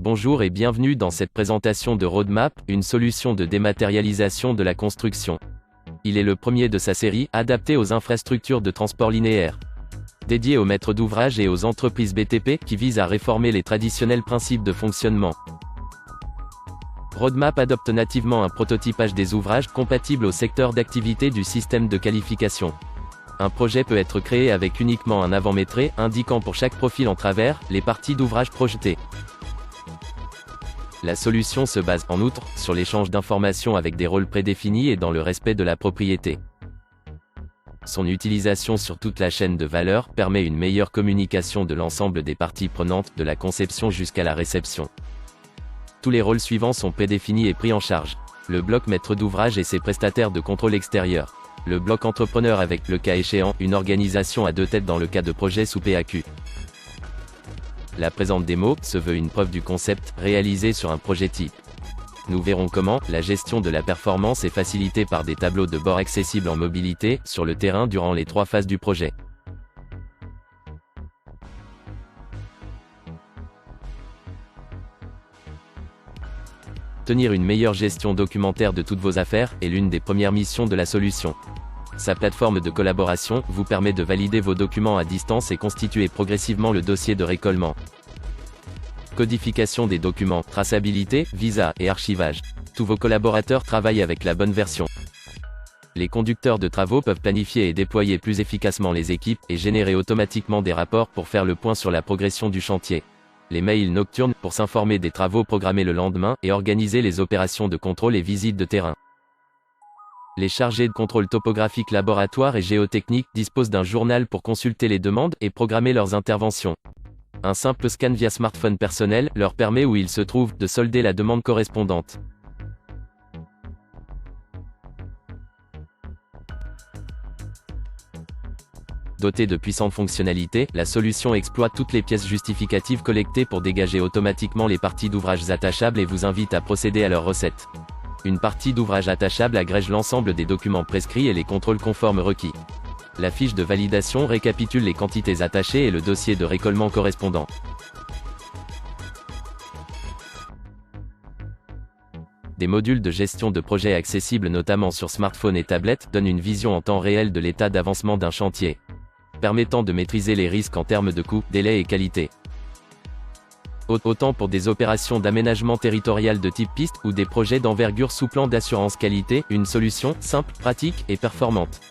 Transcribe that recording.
Bonjour et bienvenue dans cette présentation de Roadmap, une solution de dématérialisation de la construction. Il est le premier de sa série, adapté aux infrastructures de transport linéaire. Dédié aux maîtres d'ouvrage et aux entreprises BTP qui visent à réformer les traditionnels principes de fonctionnement. Roadmap adopte nativement un prototypage des ouvrages compatible au secteur d'activité du système de qualification. Un projet peut être créé avec uniquement un avant-métré, indiquant pour chaque profil en travers, les parties d'ouvrage projetées. La solution se base, en outre, sur l'échange d'informations avec des rôles prédéfinis et dans le respect de la propriété. Son utilisation sur toute la chaîne de valeur permet une meilleure communication de l'ensemble des parties prenantes, de la conception jusqu'à la réception. Tous les rôles suivants sont prédéfinis et pris en charge. Le bloc maître d'ouvrage et ses prestataires de contrôle extérieur. Le bloc entrepreneur avec, le cas échéant, une organisation à deux têtes dans le cas de projet sous PAQ. La présente démo se veut une preuve du concept, réalisée sur un projet type. Nous verrons comment la gestion de la performance est facilitée par des tableaux de bord accessibles en mobilité, sur le terrain durant les 3 phases du projet. Tenir une meilleure gestion documentaire de toutes vos affaires est l'une des premières missions de la solution. Sa plateforme de collaboration vous permet de valider vos documents à distance et constituer progressivement le dossier de récolement. Codification des documents, traçabilité, visa et archivage. Tous vos collaborateurs travaillent avec la bonne version. Les conducteurs de travaux peuvent planifier et déployer plus efficacement les équipes et générer automatiquement des rapports pour faire le point sur la progression du chantier. Les mails nocturnes pour s'informer des travaux programmés le lendemain et organiser les opérations de contrôle et visites de terrain. Les chargés de contrôle topographique laboratoire et géotechnique disposent d'un journal pour consulter les demandes et programmer leurs interventions. Un simple scan via smartphone personnel leur permet où ils se trouvent de solder la demande correspondante. Dotée de puissantes fonctionnalités, la solution exploite toutes les pièces justificatives collectées pour dégager automatiquement les parties d'ouvrages attachables et vous invite à procéder à leur recette. Une partie d'ouvrage attachable agrège l'ensemble des documents prescrits et les contrôles conformes requis. La fiche de validation récapitule les quantités attachées et le dossier de récolement correspondant. Des modules de gestion de projet accessibles notamment sur smartphone et tablette donnent une vision en temps réel de l'état d'avancement d'un chantier, permettant de maîtriser les risques en termes de coûts, délais et qualité. Autant pour des opérations d'aménagement territorial de type piste ou des projets d'envergure sous plan d'assurance qualité, une solution simple, pratique et performante.